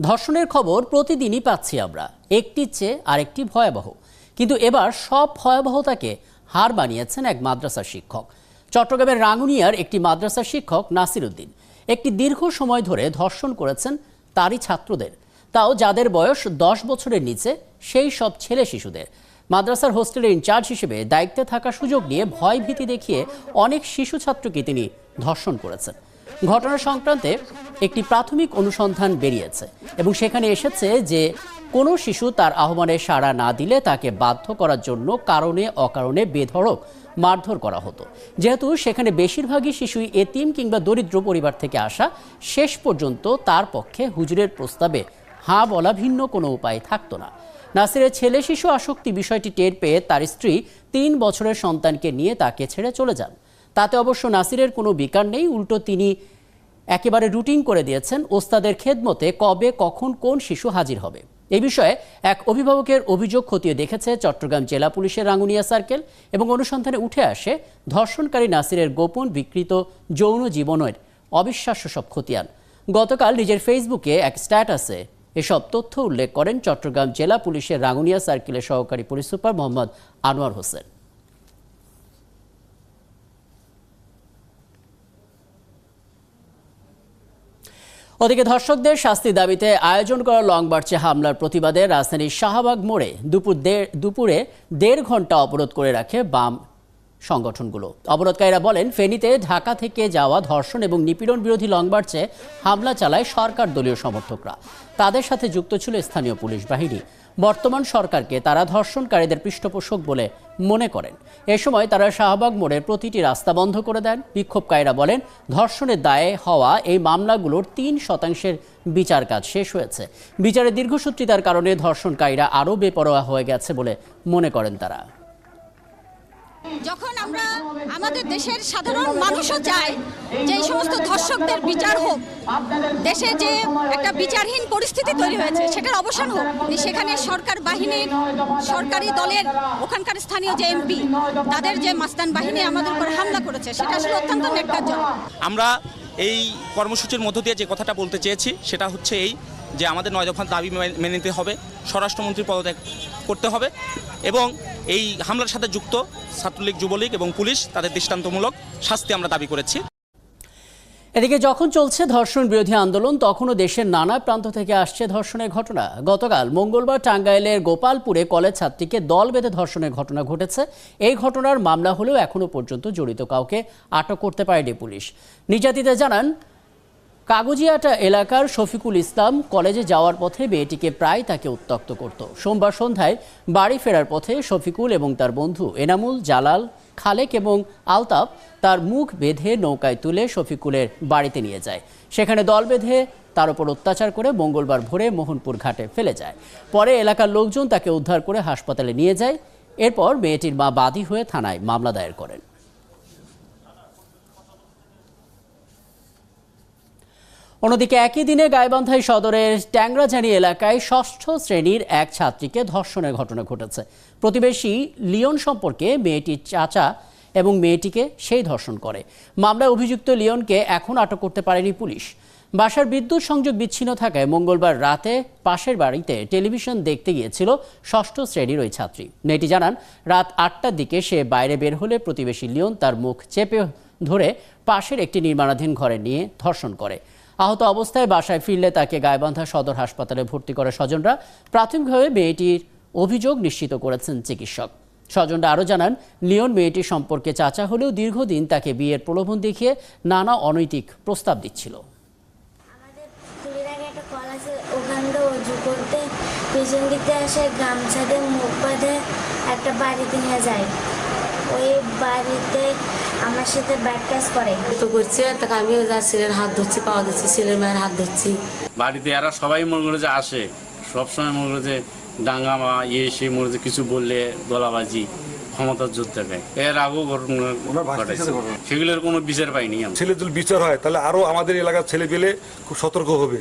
ধর্ষণের খবর প্রতিদিনই পাচ্ছি আমরা, একটির চেয়ে আরেকটি ভয়াবহ। কিন্তু এবার সব ভয়াবহতাকে হার বানিয়েছেন এক মাদ্রাসার শিক্ষক। চট্টগ্রামের রাঙ্গুনিয়ার একটি মাদ্রাসার শিক্ষক নাসির উদ্দিন একটি দীর্ঘ সময় ধরে ধর্ষণ করেছেন তারই ছাত্রদের, তাও যাদের বয়স 10 বছরের নিচে, সেই সব ছেলে শিশুদের। মাদ্রাসার হোস্টেলের ইনচার্জ হিসেবে দায়িত্বে থাকার সুযোগ নিয়ে ভয় ভীতি দেখিয়ে অনেক শিশু ছাত্রকে তিনি ধর্ষণ করেছেন। ঘটনা সংক্রান্তে একটি প্রাথমিক অনুসন্ধান বেরিয়েছে এবং সেখানে এসেছে যে কোনো শিশু তার আহ্বানে সাড়া না দিলে তাকে বাধ্য করার জন্য কারণে অকারণে বেধড়ক মারধর করা হতো। যেহেতু সেখানে বেশিরভাগই শিশুই এতিম কিংবা দরিদ্র পরিবার থেকে আসা, শেষ পর্যন্ত তার পক্ষে হুজুরের প্রস্তাবে হাঁ বলা ভিন্ন কোনো উপায় থাকতো না। নাসিরের ছেলে শিশু আসক্তি বিষয়টি টের পেয়ে তার স্ত্রী 3 বছরের সন্তানকে নিয়ে তাকে ছেড়ে চলে যান। তাতে অবশ্য নাসিরের কোনো বিকার নেই, উল্টো তিনি একেবারে রুটিন করে দিয়েছেন ওস্তাদের খেদমতে কবে কখন কোন শিশু হাজির হবে। এই বিষয়ে এক অভিভাবকের অভিযোগ খতিয়ে দেখেছে চট্টগ্রাম জেলা পুলিশের রাঙ্গুনিয়া সার্কেল এবং অনুসন্ধানে উঠে আসে ধর্ষণকারী নাসিরের গোপন বিকৃত যৌন জীবনের অবিশ্বাস্য সব খতিয়ান। গতকাল নিজের ফেসবুকে এক স্ট্যাটাসে এসব তথ্য উল্লেখ করেন চট্টগ্রাম জেলা পুলিশের রাঙ্গুনিয়া সার্কেলের সহকারী পুলিশ সুপার মোহাম্মদ আনোয়ার হোসেন। ওদিকে ধর্ষকদের শাস্তির দাবিতে আয়োজন করা লং মার্চে হামলার প্রতিবাদে রাজধানীর শাহবাগ মোড়ে দুপুরে 1.5 ঘন্টা অবরোধ করে রাখে বাম সংগঠনগুলো। অবরোধকারীরা বলেন, ফেনীতে ঢাকা থেকে যাওয়া ধর্ষণ এবং নিপীড়ন বিরোধী লং মার্চে হামলা চালায় সরকার দলীয় সমর্থকরা। তাদের সাথে যুক্ত ছিল স্থানীয় পুলিশ বাহিনী। বর্তমান সরকারকে তারা ধর্ষণকারীদের পৃষ্ঠপোষক বলে মনে করেন। এ সময় তারা শাহবাগ মোড়ের প্রতিটি রাস্তা বন্ধ করে দেন। বিক্ষোভকারীরা বলেন, ধর্ষণের দায়ে হওয়া এই মামলাগুলোর 3% বিচার কাজ শেষ হয়েছে। বিচারের দীর্ঘসূত্রিতার কারণে ধর্ষণকারীরা আরও বেপরোয়া হয়ে গেছে বলে মনে করেন তারা। যখন আমরা আমাদের দেশের সাধারণ মানুষও চায় যে এই সমস্ত ধর্ষকদের বিচার হোক, দেশে যে একটা বিচারহীন পরিস্থিতি তৈরি হয়েছে সেটার অবসান হোক, সেখানে সরকার বাহিনীর সরকারি দলের ওখানকার স্থানীয় যে এমপি তাদের যে মাস্তান বাহিনী আমাদের উপর হামলা করেছে সেটা আসলে অত্যন্ত ন্যাক্কারজনক। আমরা এই কর্মসূচির মধ্য দিয়ে যে কথাটা বলতে চেয়েছি সেটা হচ্ছে এই যে আমাদের 9 দফা দাবি মেনে নিতে হবে, স্বরাষ্ট্রমন্ত্রী পদত্যাগ করতে হবে এবং এই হামলার সাথে যুক্ত ছাত্রলীগ, যুবলীগ এবং পুলিশ তাদের দৃষ্টান্তমূলক শাস্তি আমরা দাবি করেছি। এদিকে যখন চলছে ধর্ষণ বিরোধী আন্দোলন, তখনও দেশের নানা প্রান্ত থেকে আসছে ধর্ষণের ঘটনা। গতকাল মঙ্গলবার টাঙ্গাইলের গোপালপুরে কলেজ ছাত্রীকে দল বেঁধে ধর্ষণের ঘটনা ঘটেছে। এই ঘটনার মামলা হলেও এখনও পর্যন্ত জড়িত কাউকে আটক করতে পারেনি পুলিশ। নির্যাতিতা জানান, কাগজিয়াটা এলাকার শফিকুল ইসলাম কলেজে যাওয়ার পথে মেয়েটিকে প্রায় তাকে উত্ত্যক্ত করত। সোমবার সন্ধ্যায় বাড়ি ফেরার পথে শফিকুল এবং তার বন্ধু এনামুল, জালাল, খালেক এবং আলতাফ তার মুখ বেঁধে নৌকায় তুলে শফিকুলের বাড়িতে নিয়ে যায়। সেখানে দল বেঁধে তার উপর অত্যাচার করে মঙ্গলবার ভোরে মোহনপুর ঘাটে ফেলে যায়। পরে এলাকার লোকজন তাকে উদ্ধার করে হাসপাতালে নিয়ে যায়। এরপর মেয়েটির মা বাদী হয়ে থানায় মামলা দায়ের করেন। অন্যদিকে একই দিনে গাইবান্ধা সদরের ট্যাংরাজানি এলাকায় 6ষ্ঠ শ্রেণীর এক ছাত্রীকে ধর্ষণের ঘটনা ঘটেছে। প্রতিবেশী লিওন সম্পর্কে মেয়েটির চাচা এবং মেয়েটিকে সেই ধর্ষণ করে। মামলায় অভিযুক্ত লিওনকে এখন আটক করতে পারেনি পুলিশ। বাসার বিদ্যুৎ সংযোগ বিচ্ছিন্ন থাকায় মঙ্গলবার রাতে পাশের বাড়িতে টেলিভিশন দেখতে গিয়েছিল 6ষ্ঠ শ্রেণীর ওই ছাত্রী। মেয়েটি জানান, রাত 8টার দিকে সে বাইরে বের হলে প্রতিবেশী লিওন তার মুখ চেপে ধরে পাশের একটি নির্মাণাধীন ঘরে নিয়ে ধর্ষণ করে। আহত অবস্থায় বাসায় ফিরলে তাকে গাইবান্ধা সদর হাসপাতালে ভর্তি করে স্বজনরা। প্রাথমিকভাবে মেয়েটির অভিযোগ নিশ্চিত করেছেন চিকিৎসক। স্বজনরা আরও জানান, লিওন মেয়েটির সম্পর্কে চাচা হলেও দীর্ঘদিন তাকে বিয়ের প্রলোভন দেখিয়ে নানা অনৈতিক প্রস্তাব দিচ্ছিল। পিছন দিকে এসে গামছা দিয়ে মুখ বাঁধে একটা বাড়িতে নিয়ে যায়। ওই বাড়িতে আমার সাথে ব্যাড কাজ করে তো করছে, তাকে আমিও যা ছেলের হাত ধরছি, পাওয়া যাচ্ছে, ছেলের মায়ের হাত ধরছি। বাড়িতে এরা সবাই মনে করে যে আসে, সবসময় মনে করে যে ডাঙ্গামা সে মনে যে কিছু বললে গলাবাজি, ক্ষমতার জোর দেখায়। এর আগেও ঘটনা ঘটাইছে, সেগুলোর কোনো বিচার পাইনি। ছেলে যদি বিচার হয় তাহলে আরো আমাদের এলাকার ছেলে পেলে খুব সতর্ক হবে।